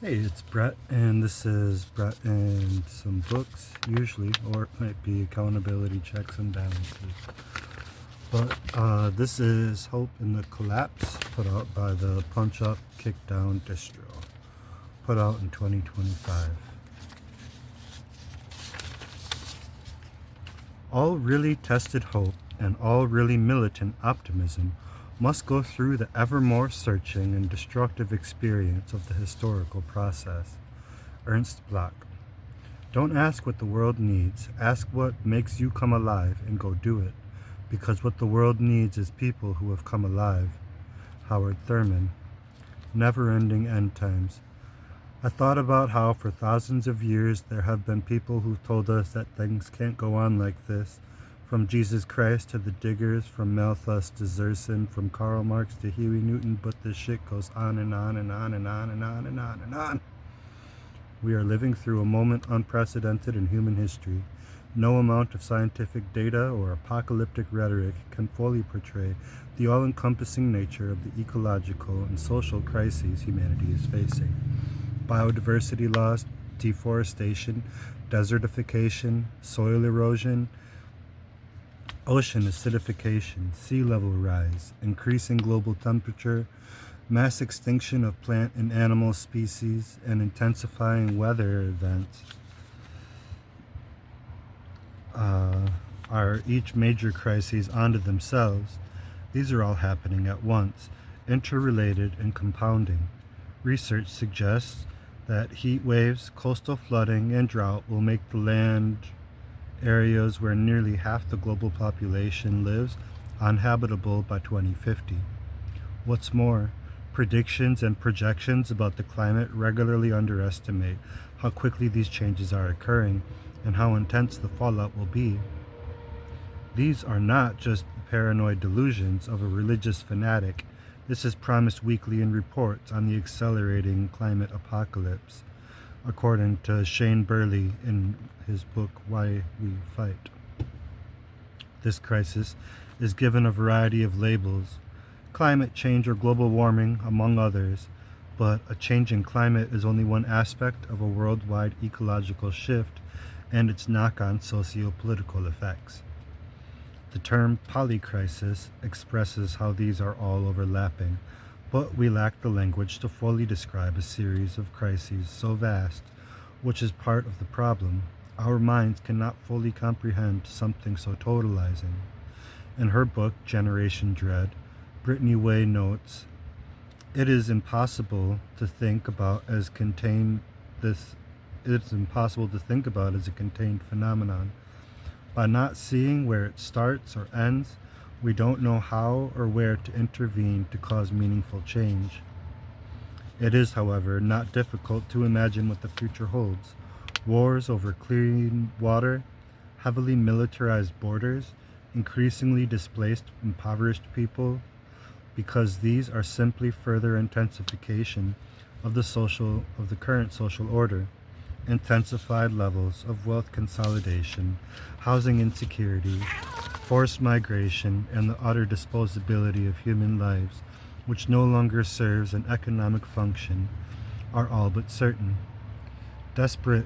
Hey, it's Brett, and this is Brett and some books, usually, or it might be accountability checks and balances. But this is Hope in the Collapse, put out by the Punch Up, Kick Down Distro, put out in 2025. All really tested hope and all really militant optimism must go through the ever more searching and destructive experience of the historical process. Ernst Bloch. Don't ask what the world needs, ask what makes you come alive and go do it, because what the world needs is people who have come alive. Howard Thurman. Never-ending end times. I thought about how for thousands of years there have been people who've told us that things can't go on like this, from Jesus Christ to the Diggers, from Malthus to Zerson, from Karl Marx to Huey Newton, but this shit goes on and on and on and on and on and on and on. We are living through a moment unprecedented in human history. No amount of scientific data or apocalyptic rhetoric can fully portray the all-encompassing nature of the ecological and social crises humanity is facing. Biodiversity loss, deforestation, desertification, soil erosion, ocean acidification, sea level rise, increasing global temperature, mass extinction of plant and animal species, and intensifying weather events are each major crises unto themselves. These are all happening at once, interrelated and compounding. Research suggests that heat waves, coastal flooding, and drought will make the land areas where nearly half the global population lives uninhabitable by 2050. What's more, predictions and projections about the climate regularly underestimate how quickly these changes are occurring and how intense the fallout will be. These are not just the paranoid delusions of a religious fanatic. This is promised weekly in reports on the accelerating climate apocalypse, according to Shane Burley in his book, Why We Fight. This crisis is given a variety of labels: climate change or global warming, among others, but a changing climate is only one aspect of a worldwide ecological shift and its knock-on socio-political effects. The term polycrisis expresses how these are all overlapping, but we lack the language to fully describe a series of crises so vast, which is part of the problem. Our minds cannot fully comprehend something so totalizing. In her book, Generation Dread, Brittany Way notes, It is impossible to think about as a contained phenomenon. By not seeing where it starts or ends, we don't know how or where to intervene to cause meaningful change. It is, however, not difficult to imagine what the future holds. Wars over clean water, heavily militarized borders, increasingly displaced, impoverished people, because these are simply further intensification of the current social order. Intensified levels of wealth consolidation, housing insecurity, forced migration, and the utter disposability of human lives, which no longer serves an economic function, are all but certain. Desperate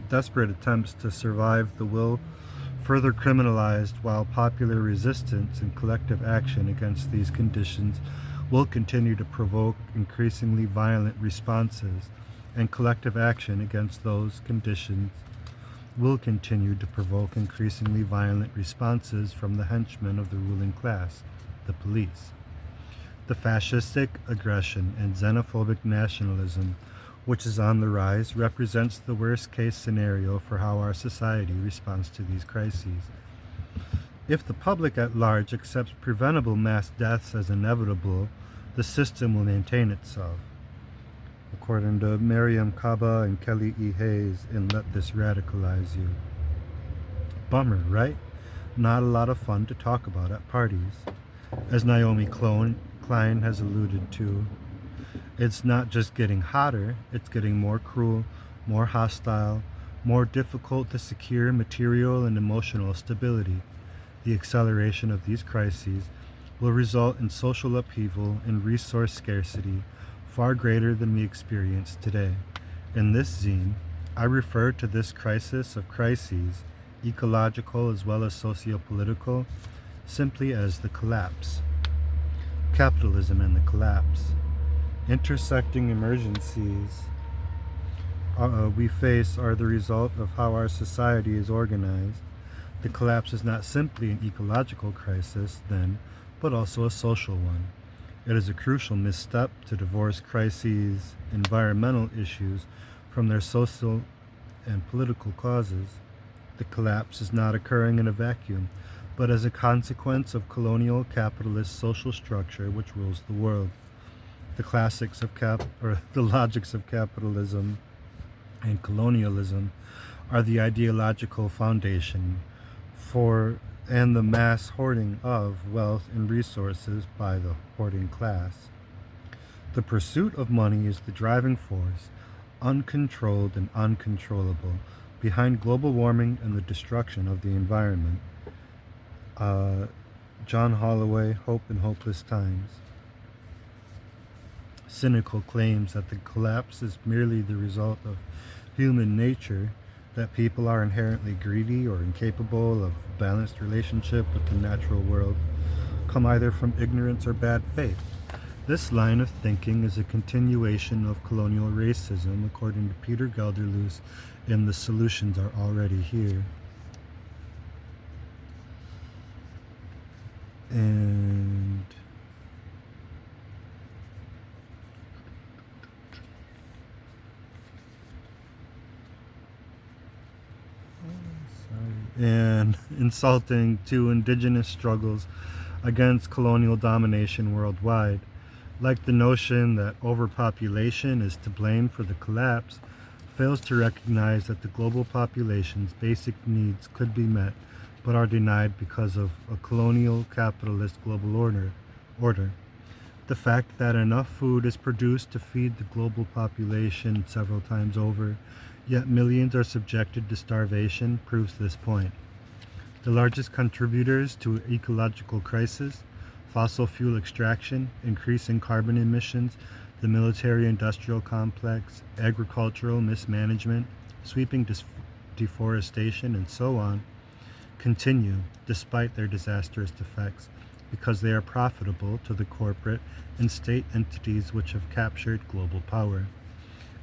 desperate attempts to survive the will further criminalized, while popular resistance and collective action against these conditions will continue to provoke increasingly violent responses, and collective action against those conditions will continue to provoke increasingly violent responses from the henchmen of the ruling class, the police. The fascistic aggression and xenophobic nationalism which is on the rise, represents the worst-case scenario for how our society responds to these crises. If the public at large accepts preventable mass deaths as inevitable, the system will maintain itself. According to Miriam Kaba and Kelly E. Hayes in Let This Radicalize You. Bummer, right? Not a lot of fun to talk about at parties. As Naomi Klein has alluded to, it's not just getting hotter, it's getting more cruel, more hostile, more difficult to secure material and emotional stability. The acceleration of these crises will result in social upheaval and resource scarcity far greater than we experience today. In this zine, I refer to this crisis of crises, ecological as well as socio-political, simply as the collapse. Capitalism and the collapse. Intersecting emergencies we face are the result of how our society is organized. The collapse is not simply an ecological crisis, then, but also a social one. It is a crucial misstep to divorce crises, environmental issues, from their social and political causes. The collapse is not occurring in a vacuum, but as a consequence of colonial capitalist social structure which rules the world. The the logics of capitalism and colonialism are the ideological foundation for and the mass hoarding of wealth and resources by the hoarding class. The pursuit of money is the driving force, uncontrolled and uncontrollable, behind global warming and the destruction of the environment. John Holloway, Hope in Hopeless Times. Cynical claims that the collapse is merely the result of human nature, that people are inherently greedy or incapable of a balanced relationship with the natural world, come either from ignorance or bad faith. This line of thinking is a continuation of colonial racism, according to Peter Gelderloos in The Solutions Are Already Here. And insulting to indigenous struggles against colonial domination worldwide. Like the notion that overpopulation is to blame for the collapse, fails to recognize that the global population's basic needs could be met, but are denied because of a colonial capitalist global order. The fact that enough food is produced to feed the global population several times over, yet millions are subjected to starvation, proves this point. The largest contributors to ecological crisis, fossil fuel extraction, increasing carbon emissions, the military-industrial complex, agricultural mismanagement, sweeping deforestation, and so on, continue despite their disastrous effects, because they are profitable to the corporate and state entities which have captured global power.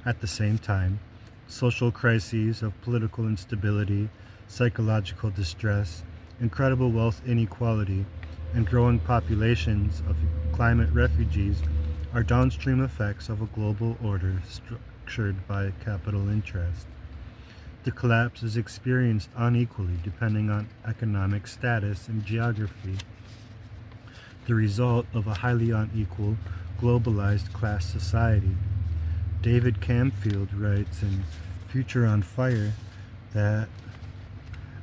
At the same time, social crises of political instability, psychological distress, incredible wealth inequality, and growing populations of climate refugees are downstream effects of a global order structured by capital interest. The collapse is experienced unequally depending on economic status and geography, the result of a highly unequal, globalized class society. David Camfield writes in Future on Fire that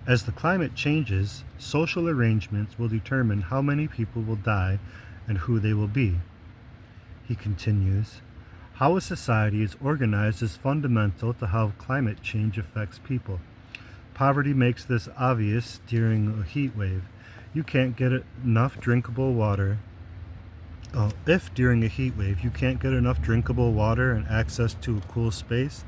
as the climate changes, social arrangements will determine how many people will die and who they will be. He continues, how a society is organized is fundamental to how climate change affects people. Poverty makes this obvious during a heat wave. You can't get enough drinkable water. If during a heat wave you can't get enough drinkable water and access to a cool space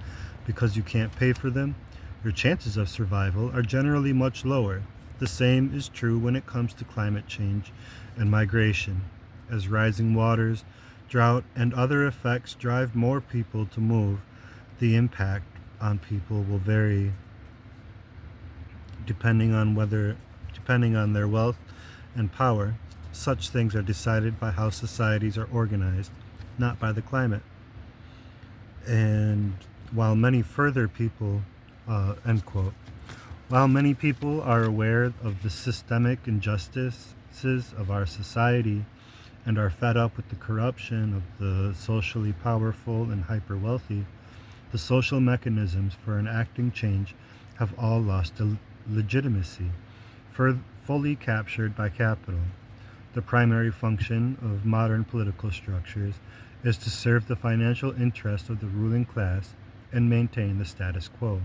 because you can't pay for them, your chances of survival are generally much lower. The same is true when it comes to climate change and migration. As rising waters, drought, and other effects drive more people to move, the impact on people will vary depending on their wealth and power. Such things are decided by how societies are organized, not by the climate. And while many people are aware of the systemic injustices of our society and are fed up with the corruption of the socially powerful and hyper-wealthy, the social mechanisms for enacting change have all lost legitimacy, fully captured by capital. The primary function of modern political structures is to serve the financial interest of the ruling class and maintain the status quo.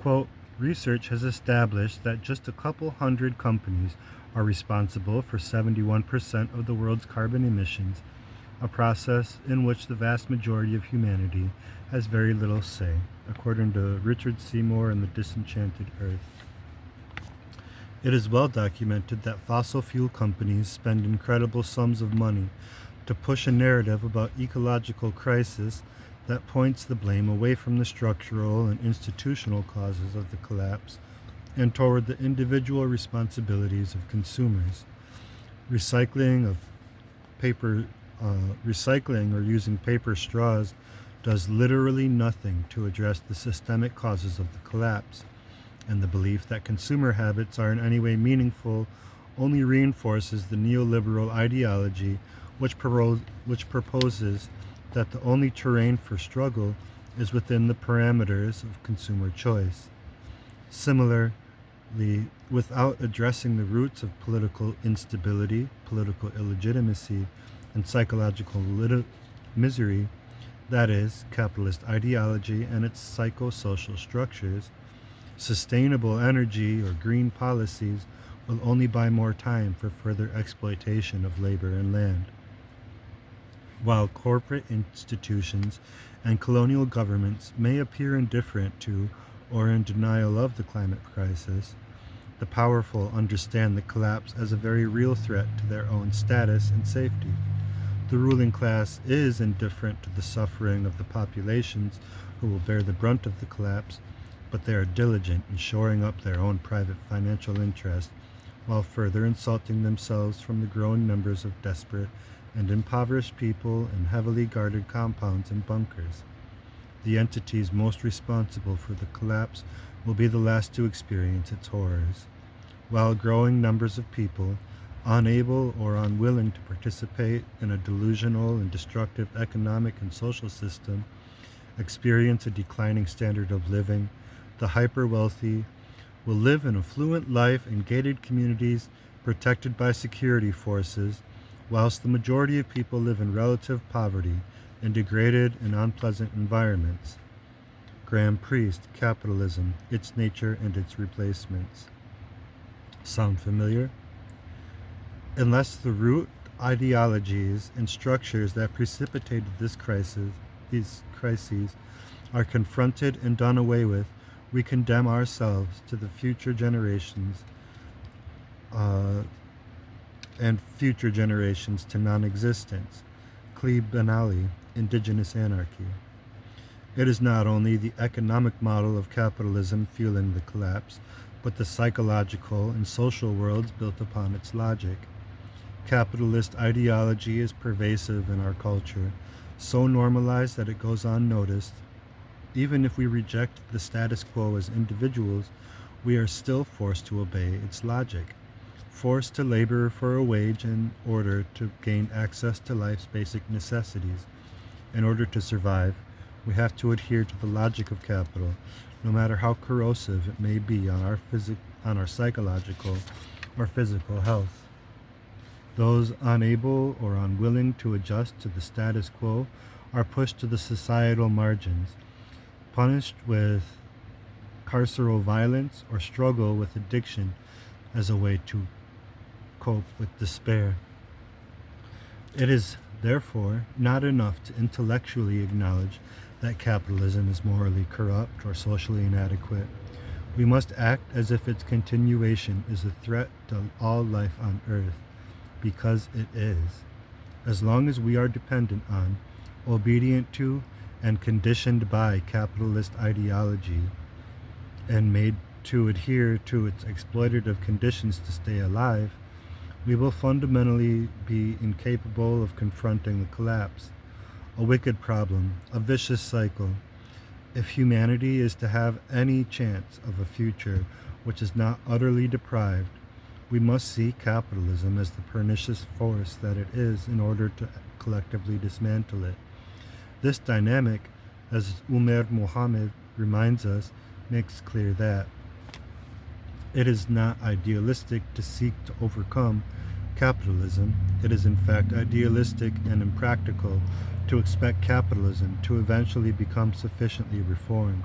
Quote, research has established that just a couple hundred companies are responsible for 71% of the world's carbon emissions, a process in which the vast majority of humanity has very little say, according to Richard Seymour and the Disenchanted Earth. It is well documented that fossil fuel companies spend incredible sums of money to push a narrative about ecological crisis that points the blame away from the structural and institutional causes of the collapse and toward the individual responsibilities of consumers. Recycling of paper, recycling or using paper straws does literally nothing to address the systemic causes of the collapse, and the belief that consumer habits are in any way meaningful only reinforces the neoliberal ideology which proposes that the only terrain for struggle is within the parameters of consumer choice. Similarly, without addressing the roots of political instability, political illegitimacy, and psychological misery, that is, capitalist ideology and its psychosocial structures, sustainable energy or green policies will only buy more time for further exploitation of labor and land. While corporate institutions and colonial governments may appear indifferent to or in denial of the climate crisis, the powerful understand the collapse as a very real threat to their own status and safety. The ruling class is indifferent to the suffering of the populations who will bear the brunt of the collapse, but they are diligent in shoring up their own private financial interest while further insulting themselves from the growing numbers of desperate and impoverished people in heavily guarded compounds and bunkers. The entities most responsible for the collapse will be the last to experience its horrors, while growing numbers of people, unable or unwilling to participate in a delusional and destructive economic and social system, experience a declining standard of living. The hyper-wealthy will live an affluent life in gated communities protected by security forces, whilst the majority of people live in relative poverty in degraded and unpleasant environments. Graham Priest, Capitalism, Its Nature and Its Replacements. Sound familiar? Unless the root ideologies and structures that precipitated these crises, are confronted and done away with, we condemn ourselves to the future generations and future generations to non-existence. Cleve Benally, Indigenous Anarchy. It is not only the economic model of capitalism fueling the collapse, but the psychological and social worlds built upon its logic. Capitalist ideology is pervasive in our culture, so normalized that it goes unnoticed. Even if we reject the status quo as individuals, we are still forced to obey its logic, forced to labor for a wage in order to gain access to life's basic necessities. In order to survive, we have to adhere to the logic of capital, no matter how corrosive it may be on our psychological or physical health. Those unable or unwilling to adjust to the status quo are pushed to the societal margins, punished with carceral violence or struggle with addiction as a way to cope with despair. It is therefore not enough to intellectually acknowledge that capitalism is morally corrupt or socially inadequate. We must act as if its continuation is a threat to all life on earth, because it is. As long as we are dependent on, obedient to, and conditioned by capitalist ideology, and made to adhere to its exploitative conditions to stay alive, we will fundamentally be incapable of confronting the collapse. A wicked problem, a vicious cycle. If humanity is to have any chance of a future which is not utterly deprived, we must see capitalism as the pernicious force that it is in order to collectively dismantle it. This dynamic, as Umar Mohammed reminds us, makes clear that it is not idealistic to seek to overcome capitalism. It is in fact idealistic and impractical to expect capitalism to eventually become sufficiently reformed.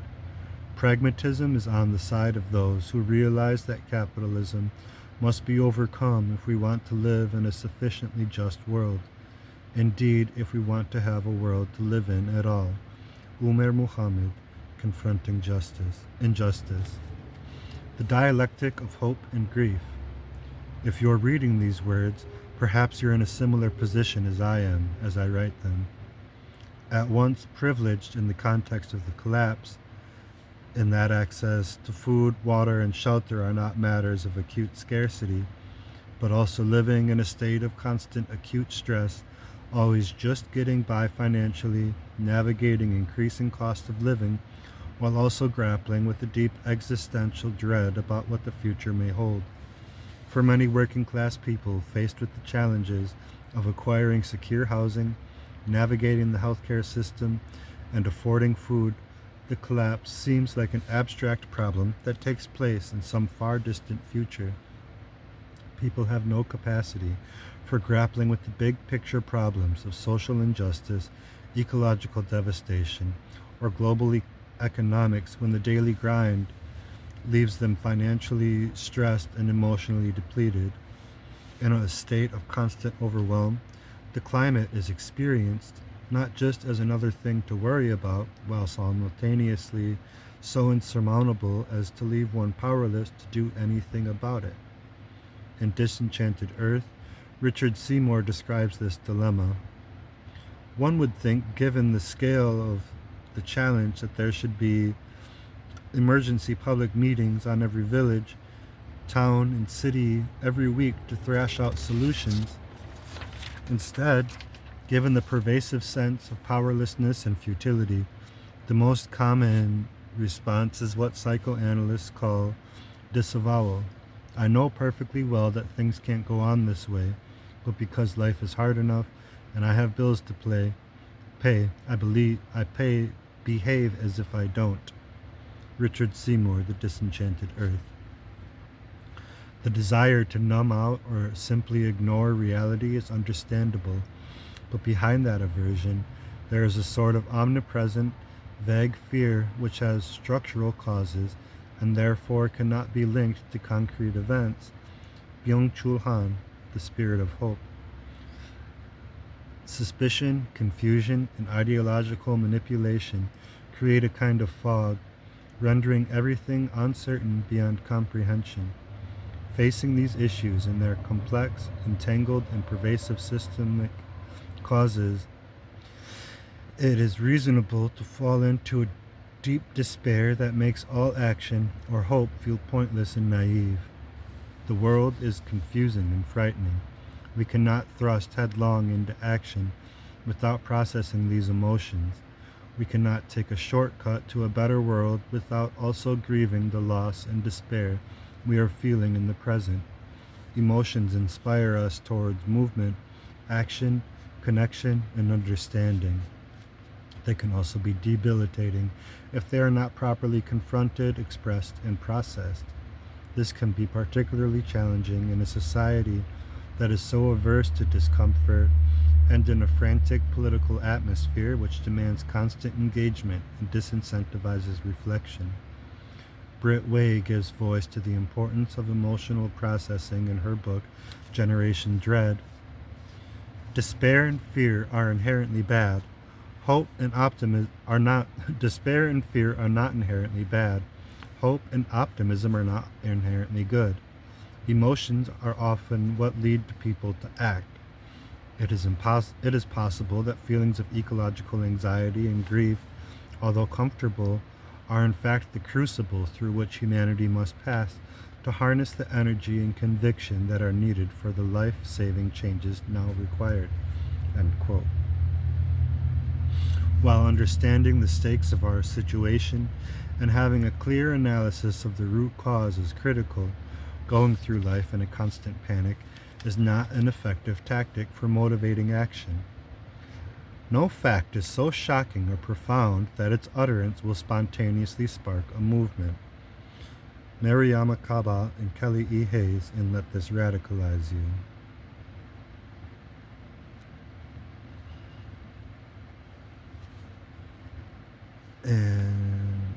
Pragmatism is on the side of those who realize that capitalism must be overcome if we want to live in a sufficiently just world. Indeed, if we want to have a world to live in at all. Umar Muhammad, Confronting Injustice. The dialectic of hope and grief. If you're reading these words, perhaps you're in a similar position as I am as I write them. At once privileged in the context of the collapse, in that access to food, water, and shelter are not matters of acute scarcity, but also living in a state of constant acute stress, always just getting by financially, navigating increasing cost of living, while also grappling with a deep existential dread about what the future may hold. For many working class people faced with the challenges of acquiring secure housing, navigating the healthcare system, and affording food, the collapse seems like an abstract problem that takes place in some far distant future. People have no capacity for grappling with the big picture problems of social injustice, ecological devastation, or global economics when the daily grind leaves them financially stressed and emotionally depleted. In a state of constant overwhelm, the climate is experienced not just as another thing to worry about, while simultaneously so insurmountable as to leave one powerless to do anything about it. In Disenchanted Earth, Richard Seymour describes this dilemma. One would think, given the scale of the challenge, that there should be emergency public meetings on every village, town, and city every week to thrash out solutions. Instead, given the pervasive sense of powerlessness and futility, the most common response is what psychoanalysts call disavowal. I know perfectly well that things can't go on this way, but because life is hard enough and I have bills to pay, I behave as if I don't. Richard Seymour, The Disenchanted Earth. The desire to numb out or simply ignore reality is understandable, but behind that aversion, there is a sort of omnipresent, vague fear which has structural causes and therefore cannot be linked to concrete events. Byung-Chul Han, The Spirit of Hope. Suspicion, confusion, and ideological manipulation create a kind of fog, rendering everything uncertain beyond comprehension. Facing these issues in their complex, entangled, and pervasive systemic causes, it is reasonable to fall into a deep despair that makes all action or hope feel pointless and naive. The world is confusing and frightening. We cannot thrust headlong into action without processing these emotions. We cannot take a shortcut to a better world without also grieving the loss and despair we are feeling in the present. Emotions inspire us towards movement, action, connection, and understanding. They can also be debilitating if they are not properly confronted, expressed, and processed. This can be particularly challenging in a society that is so averse to discomfort and in a frantic political atmosphere which demands constant engagement and disincentivizes reflection. Britt Way gives voice to the importance of emotional processing in her book, Generation Dread. Despair and fear are inherently bad. Hope and optimism are not. Despair and fear are not inherently bad. Hope and optimism are not inherently good. Emotions are often what lead people to act. It is possible that feelings of ecological anxiety and grief, although comfortable, are in fact the crucible through which humanity must pass to harness the energy and conviction that are needed for the life-saving changes now required. End quote. While understanding the stakes of our situation and having a clear analysis of the root cause is critical, going through life in a constant panic is not an effective tactic for motivating action. No fact is so shocking or profound that its utterance will spontaneously spark a movement. Mariama Kaba and Kelly E. Hayes in Let This Radicalize You. And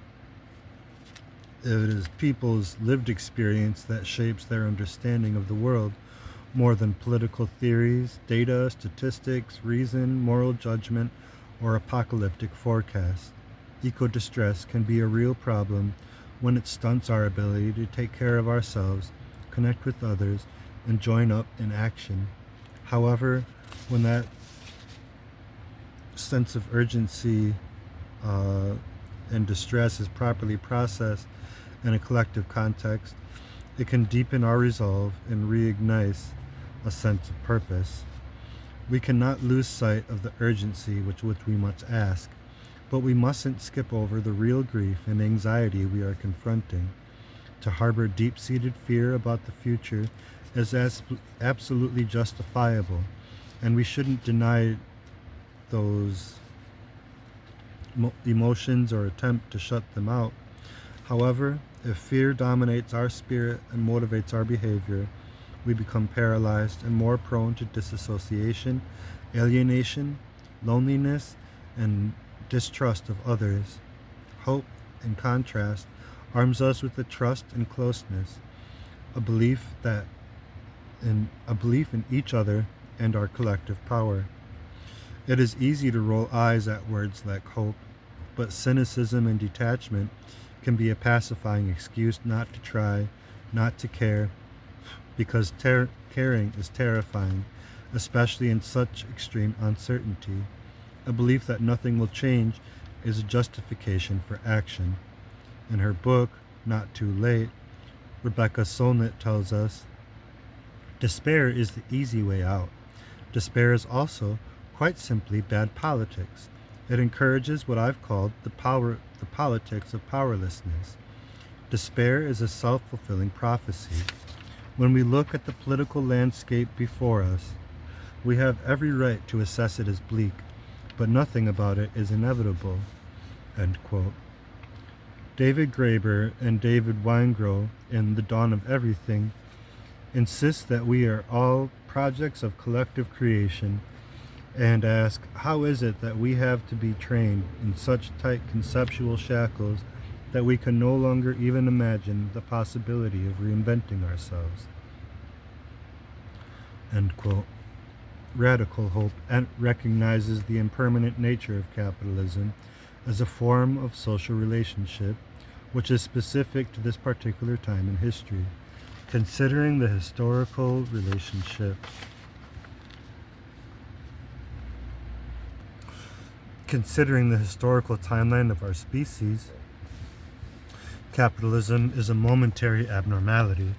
It is people's lived experience that shapes their understanding of the world more than political theories, data, statistics, reason, moral judgment, or apocalyptic forecasts. Eco distress can be a real problem when it stunts our ability to take care of ourselves, connect with others, and join up in action. However, when that sense of urgency uh, and distress is properly processed in a collective context, it can deepen our resolve and reignite a sense of purpose. We cannot lose sight of the urgency with which we must ask, but we mustn't skip over the real grief and anxiety we are confronting. To harbor deep-seated fear about the future is absolutely justifiable, and we shouldn't deny those emotions or attempt to shut them out. However, if fear dominates our spirit and motivates our behavior, we become paralyzed and more prone to disassociation, alienation, loneliness, and distrust of others. Hope, in contrast, arms us with a trust and closeness, a belief in each other and our collective power. It is easy to roll eyes at words like hope, but cynicism and detachment can be a pacifying excuse not to try, not to care, because caring is terrifying, especially in such extreme uncertainty. A belief that nothing will change is a justification for action. In her book, Not Too Late, Rebecca Solnit tells us, despair is the easy way out. Despair is also, quite simply, bad politics. It encourages what I've called the politics of powerlessness. Despair is a self-fulfilling prophecy. When we look at the political landscape before us, we have every right to assess it as bleak, but nothing about it is inevitable. End quote. David Graeber and David Weingrow in The Dawn of Everything insist that we are all projects of collective creation and ask, how is it that we have to be trained in such tight conceptual shackles that we can no longer even imagine the possibility of reinventing ourselves? End quote. Radical hope recognizes the impermanent nature of capitalism as a form of social relationship which is specific to this particular time in history. Considering the historical timeline of our species, capitalism is a momentary abnormality.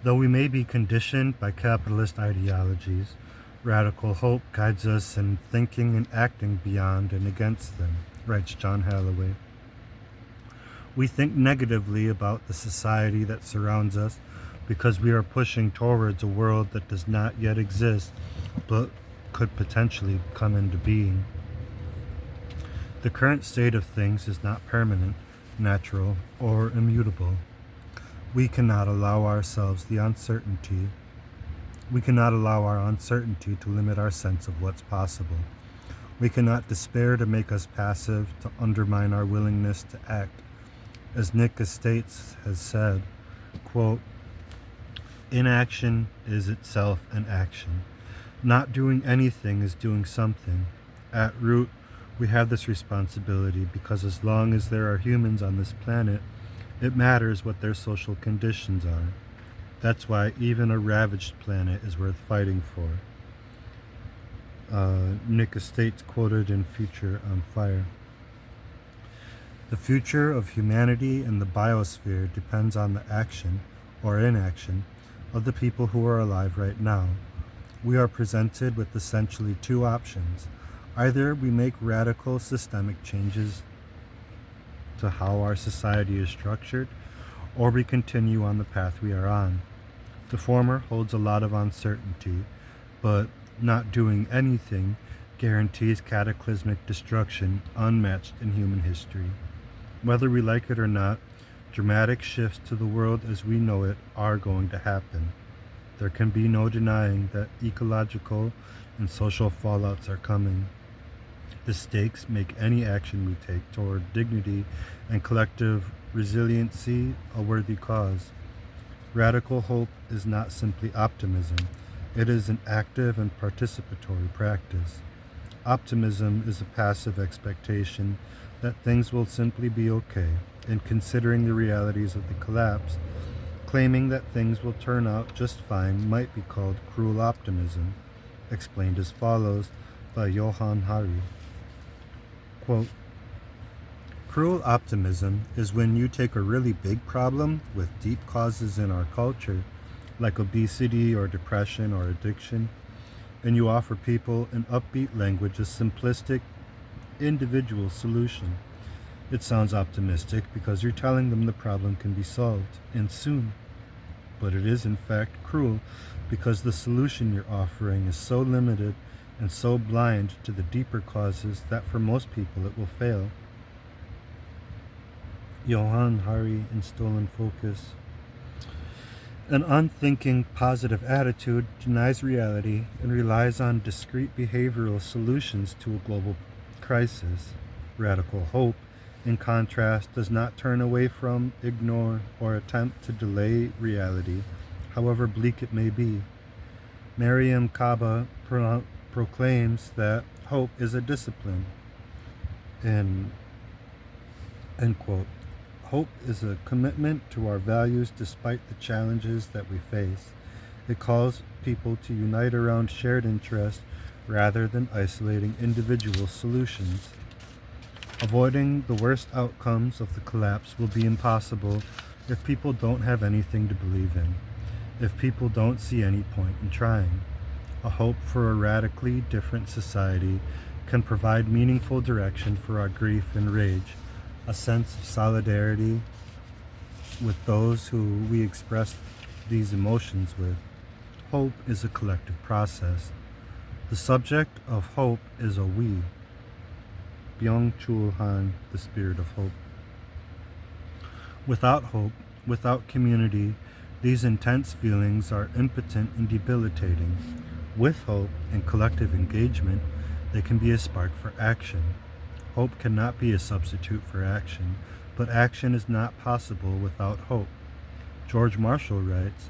Though we may be conditioned by capitalist ideologies, radical hope guides us in thinking and acting beyond and against them, writes John Halloway. We think negatively about the society that surrounds us because we are pushing towards a world that does not yet exist but could potentially come into being. The current state of things is not permanent, natural, or immutable. We cannot allow our uncertainty to limit our sense of what's possible. We cannot despair to make us passive, to undermine our willingness to act. As Nick Estates has said, quote, inaction is itself an action. Not doing anything is doing something. At root, we have this responsibility because as long as there are humans on this planet, it matters what their social conditions are. That's why even a ravaged planet is worth fighting for. Nick Estates quoted in Future on Fire. The future of humanity and the biosphere depends on the action, or inaction, of the people who are alive right now. We are presented with essentially two options. Either we make radical systemic changes to how our society is structured, or we continue on the path we are on. The former holds a lot of uncertainty, but not doing anything guarantees cataclysmic destruction unmatched in human history. Whether we like it or not, dramatic shifts to the world as we know it are going to happen. There can be no denying that ecological and social fallouts are coming. The stakes make any action we take toward dignity and collective resiliency a worthy cause. Radical hope is not simply optimism, it is an active and participatory practice. Optimism is a passive expectation that things will simply be okay, and considering the realities of the collapse, claiming that things will turn out just fine might be called cruel optimism, explained as follows by Johann Hari. Quote, cruel optimism is when you take a really big problem with deep causes in our culture, like obesity or depression or addiction, and you offer people in upbeat language a simplistic, individual solution. It sounds optimistic because you're telling them the problem can be solved, and soon. But it is in fact cruel because the solution you're offering is so limited and so blind to the deeper causes that for most people it will fail. Johann Hari in Stolen Focus. An unthinking, positive attitude denies reality and relies on discrete behavioral solutions to a global crisis. Radical hope, in contrast, does not turn away from, ignore, or attempt to delay reality, however bleak it may be. Mariam Kaba proclaims that hope is a discipline. End quote. Hope is a commitment to our values despite the challenges that we face. It calls people to unite around shared interests rather than isolating individual solutions. Avoiding the worst outcomes of the collapse will be impossible if people don't have anything to believe in, if people don't see any point in trying. A hope for a radically different society can provide meaningful direction for our grief and rage, a sense of solidarity with those who we express these emotions with. Hope is a collective process. The subject of hope is a we. Byung-Chul Han, The Spirit of Hope. Without hope, without community, these intense feelings are impotent and debilitating. With hope and collective engagement, they can be a spark for action. Hope cannot be a substitute for action, but action is not possible without hope. George Marshall writes,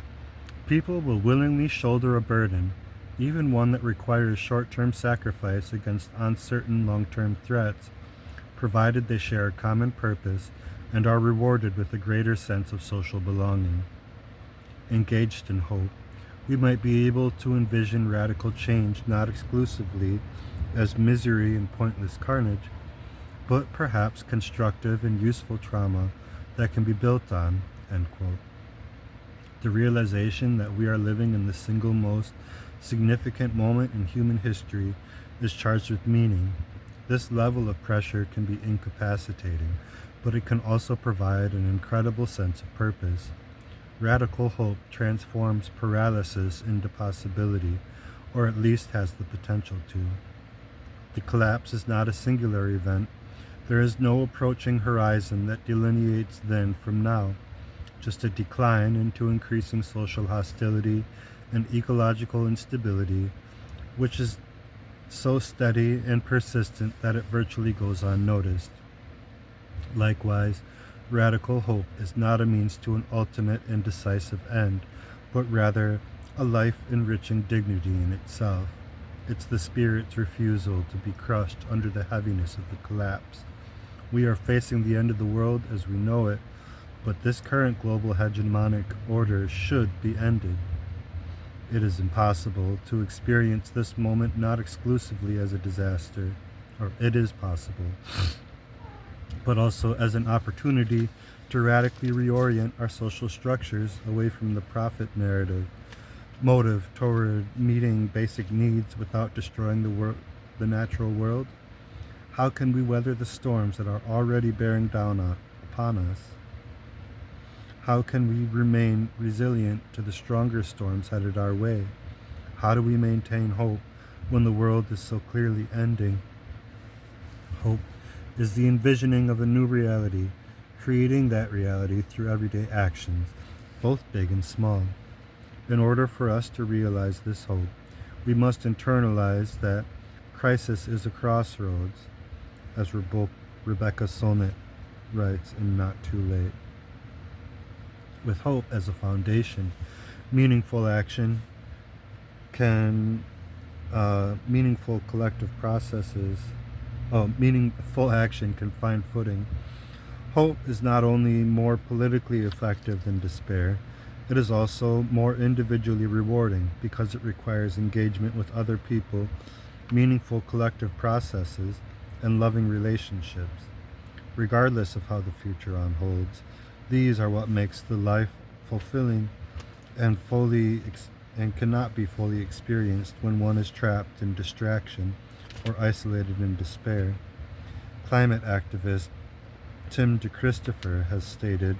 people will willingly shoulder a burden, even one that requires short-term sacrifice against uncertain long-term threats, provided they share a common purpose and are rewarded with a greater sense of social belonging. Engaged in hope, we might be able to envision radical change not exclusively as misery and pointless carnage, but perhaps constructive and useful trauma that can be built on, end quote. The realization that we are living in the single most significant moment in human history is charged with meaning. This level of pressure can be incapacitating, but it can also provide an incredible sense of purpose. Radical hope transforms paralysis into possibility, or at least has the potential to. The collapse is not a singular event. There is no approaching horizon that delineates then from now, just a decline into increasing social hostility and ecological instability, which is so steady and persistent that it virtually goes unnoticed. Likewise, radical hope is not a means to an ultimate and decisive end, but rather a life-enriching dignity in itself. It's the spirit's refusal to be crushed under the heaviness of the collapse. We are facing the end of the world as we know it, but this current global hegemonic order should be ended. It is impossible to experience this moment not exclusively as a disaster, or it is possible, but also as an opportunity to radically reorient our social structures away from the profit motive toward meeting basic needs without destroying the natural world. How can we weather the storms that are already bearing down upon us? How can we remain resilient to the stronger storms headed our way? How do we maintain hope when the world is so clearly ending? Hope is the envisioning of a new reality, creating that reality through everyday actions, both big and small. In order for us to realize this hope, we must internalize that crisis is a crossroads, as Rebecca Solnit writes in Not Too Late. With hope as a foundation, meaningful action can meaningful collective processes meaningful action can find footing. Hope is not only more politically effective than despair, it is also more individually rewarding because it requires engagement with other people, meaningful collective processes, and loving relationships. Regardless of how the future unfolds, these are what makes the life fulfilling and and cannot be fully experienced when one is trapped in distraction or isolated in despair. Climate activist Tim DeChristopher has stated,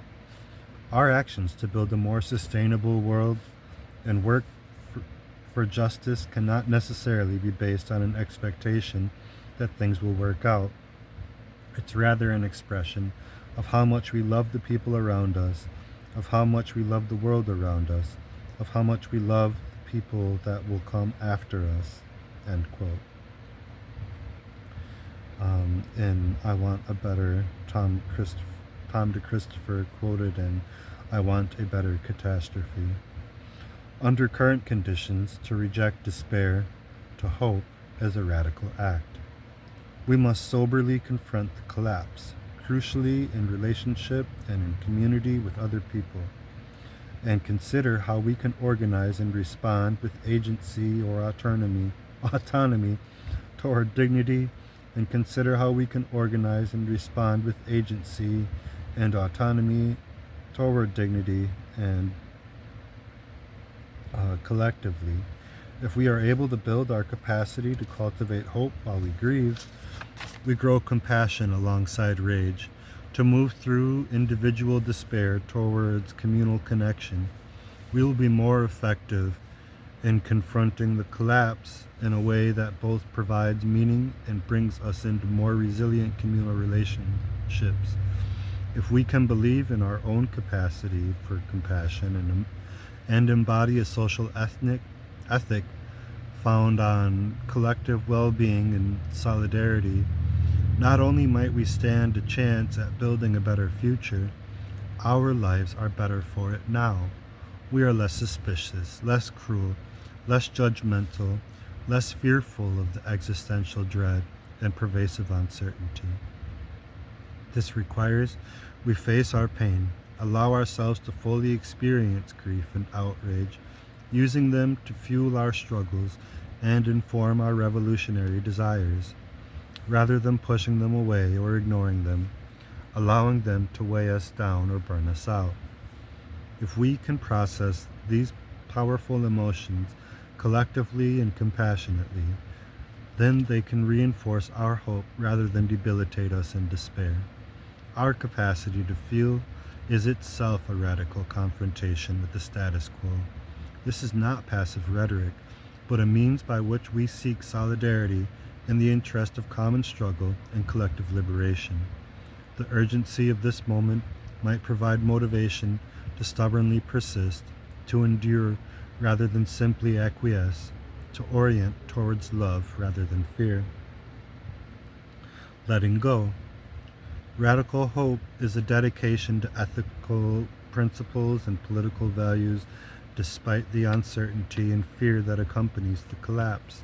"Our actions to build a more sustainable world and work for justice cannot necessarily be based on an expectation that things will work out. It's rather an expression of how much we love the people around us, of how much we love the world around us, of how much we love the people that will come after us." End quote. And I Want a Better, Tom DeChristopher quoted in I Want a Better Catastrophe. Under current conditions, to reject despair, to hope, is a radical act. We must soberly confront the collapse, crucially in relationship and in community with other people, and consider how we can organize and respond with agency or autonomy toward dignity, and consider how we can organize and respond with agency and autonomy toward dignity and collectively. If we are able to build our capacity to cultivate hope while we grieve, we grow compassion alongside rage, to move through individual despair towards communal connection. We will be more effective in confronting the collapse in a way that both provides meaning and brings us into more resilient communal relationships. If we can believe in our own capacity for compassion and embody a social ethic found on collective well-being and solidarity, not only might we stand a chance at building a better future, our lives are better for it now. We are less suspicious, less cruel, less judgmental, less fearful of the existential dread and pervasive uncertainty. This requires we face our pain, allow ourselves to fully experience grief and outrage, using them to fuel our struggles and inform our revolutionary desires, rather than pushing them away or ignoring them, allowing them to weigh us down or burn us out. If we can process these powerful emotions collectively and compassionately, then they can reinforce our hope rather than debilitate us in despair. Our capacity to feel is itself a radical confrontation with the status quo. This is not passive rhetoric, but a means by which we seek solidarity in the interest of common struggle and collective liberation. The urgency of this moment might provide motivation to stubbornly persist, to endure rather than simply acquiesce, to orient towards love rather than fear. Letting go. Radical hope is a dedication to ethical principles and political values despite the uncertainty and fear that accompanies the collapse.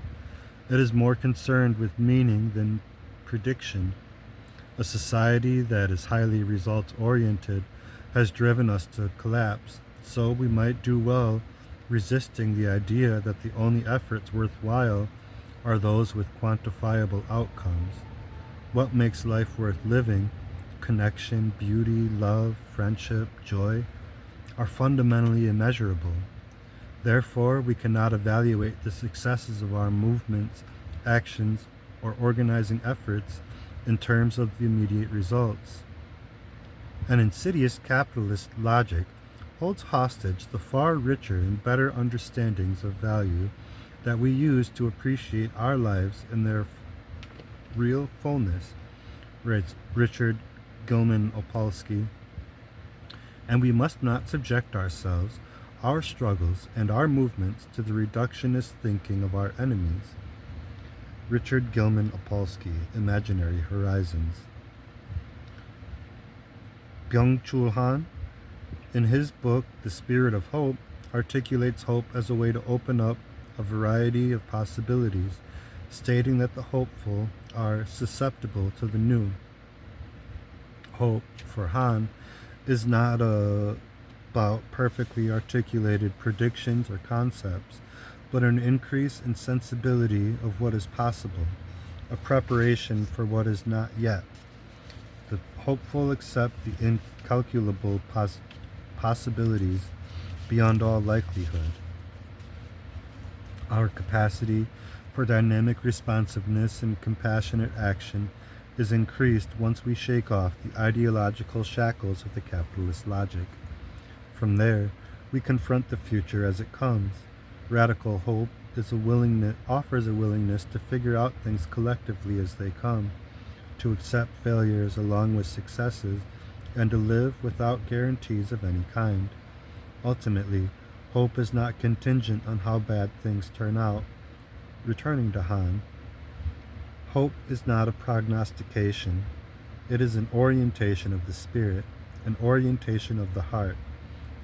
It is more concerned with meaning than prediction. A society that is highly results-oriented has driven us to collapse, so we might do well resisting the idea that the only efforts worthwhile are those with quantifiable outcomes. What makes life worth living, connection, beauty, love, friendship, joy, are fundamentally immeasurable. Therefore, we cannot evaluate the successes of our movements, actions, or organizing efforts in terms of the immediate results. An insidious capitalist logic holds hostage the far richer and better understandings of value that we use to appreciate our lives in their real fullness, writes Richard Gilman Opalski. And we must not subject ourselves, our struggles, and our movements to the reductionist thinking of our enemies. Richard Gilman Opalski, Imaginary Horizons. Byung-Chul Han, in his book The Spirit of Hope, articulates hope as a way to open up a variety of possibilities, stating that the hopeful are susceptible to the new. Hope, for Han, is not about perfectly articulated predictions or concepts, but an increase in sensibility of what is possible, a preparation for what is not yet. The hopeful accept the incalculable possibilities beyond all likelihood. Our capacity for dynamic responsiveness and compassionate action is increased once we shake off the ideological shackles of the capitalist logic. From there, we confront the future as it comes. Radical hope offers a willingness to figure out things collectively as they come, to accept failures along with successes, and to live without guarantees of any kind. Ultimately, hope is not contingent on how bad things turn out. Returning to Han, hope is not a prognostication. It is an orientation of the spirit, an orientation of the heart.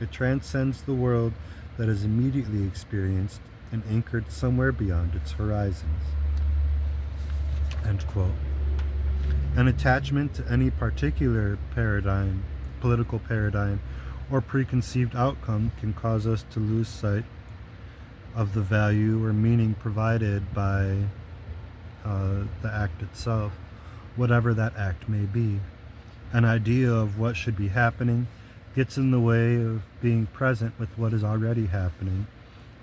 It transcends the world that is immediately experienced and anchored somewhere beyond its horizons. End quote. An attachment to any particular political paradigm, or preconceived outcome can cause us to lose sight of the value or meaning provided by the act itself, whatever that act may be. An idea of what should be happening gets in the way of being present with what is already happening,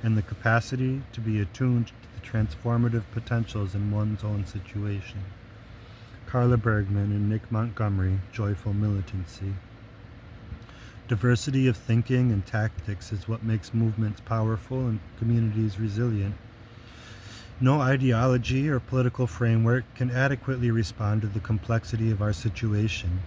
and the capacity to be attuned to the transformative potentials in one's own situation. Carla Bergman and Nick Montgomery, Joyful Militancy. Diversity of thinking and tactics is what makes movements powerful and communities resilient. No ideology or political framework can adequately respond to the complexity of our situation.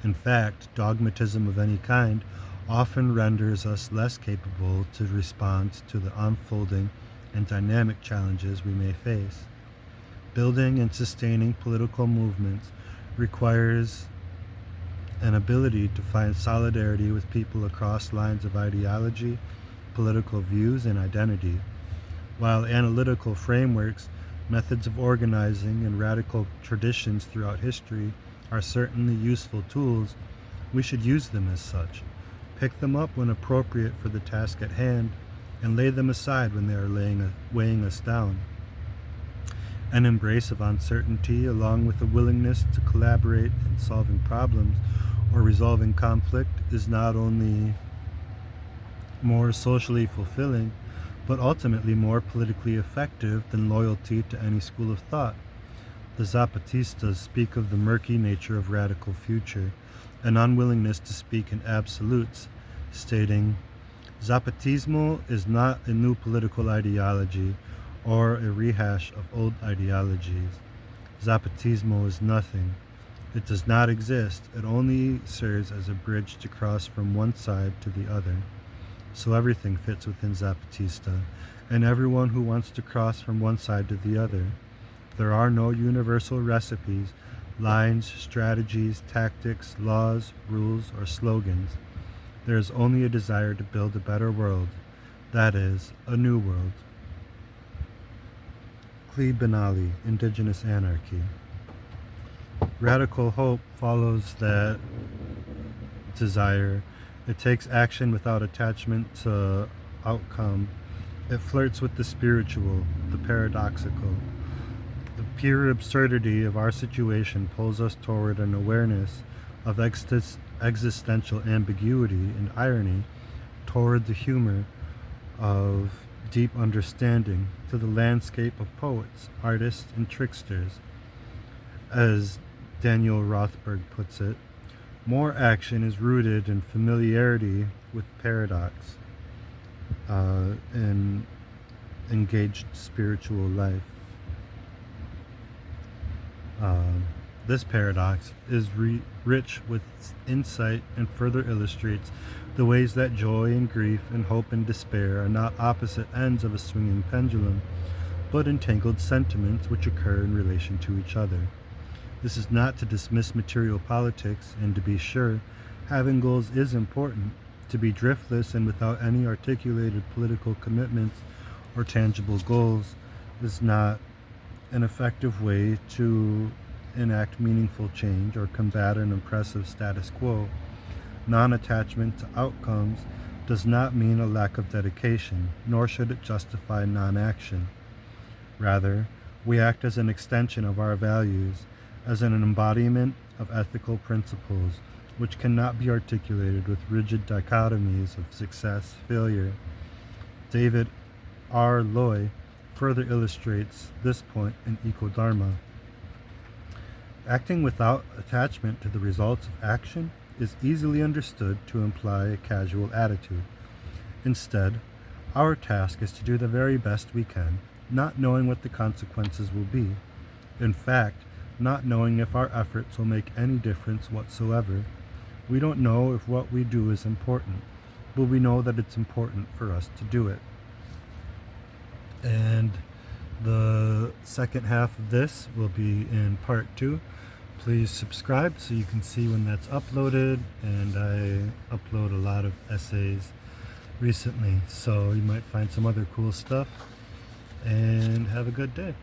In fact, dogmatism of any kind often renders us less capable to respond to the unfolding and dynamic challenges we may face. Building and sustaining political movements requires an ability to find solidarity with people across lines of ideology, political views, and identity. While analytical frameworks, methods of organizing, and radical traditions throughout history are certainly useful tools, we should use them as such, pick them up when appropriate for the task at hand, and lay them aside when they are weighing us down. An embrace of uncertainty, along with a willingness to collaborate in solving problems or resolving conflict, is not only more socially fulfilling, but ultimately more politically effective than loyalty to any school of thought. The Zapatistas speak of the murky nature of radical future, an unwillingness to speak in absolutes, stating, Zapatismo is not a new political ideology or a rehash of old ideologies. Zapatismo is nothing. It does not exist. It only serves as a bridge to cross from one side to the other. So everything fits within Zapatista, and everyone who wants to cross from one side to the other. There are no universal recipes, lines, strategies, tactics, laws, rules, or slogans. There is only a desire to build a better world, that is, a new world. Cleve Benally, Indigenous Anarchy. Radical hope follows that desire. It takes action without attachment to outcome. It flirts with the spiritual, the paradoxical. The pure absurdity of our situation pulls us toward an awareness of existential ambiguity and irony, toward the humor of deep understanding, to the landscape of poets, artists, and tricksters. As Daniel Rothberg puts it, more action is rooted in familiarity with paradox and engaged spiritual life. This paradox is rich with insight and further illustrates the ways that joy and grief and hope and despair are not opposite ends of a swinging pendulum, but entangled sentiments which occur in relation to each other. This is not to dismiss material politics, and to be sure, Having goals is important. To be driftless and without any articulated political commitments or tangible goals is not an effective way to enact meaningful change or combat an oppressive status quo. Non-attachment to outcomes does not mean a lack of dedication, nor should it justify non-action. Rather, we act as an extension of our values, as an embodiment of ethical principles, which cannot be articulated with rigid dichotomies of success, failure. David R. Loy further illustrates this point in Eco-Dharma. Acting without attachment to the results of action is easily understood to imply a casual attitude. Instead, our task is to do the very best we can, not knowing what the consequences will be. In fact, not knowing if our efforts will make any difference whatsoever. We don't know if what we do is important, but we know that it's important for us to do it. And the second half of this will be in part 2. Please subscribe so you can see when that's uploaded, and I upload a lot of essays recently, so you might find some other cool stuff, and have a good day.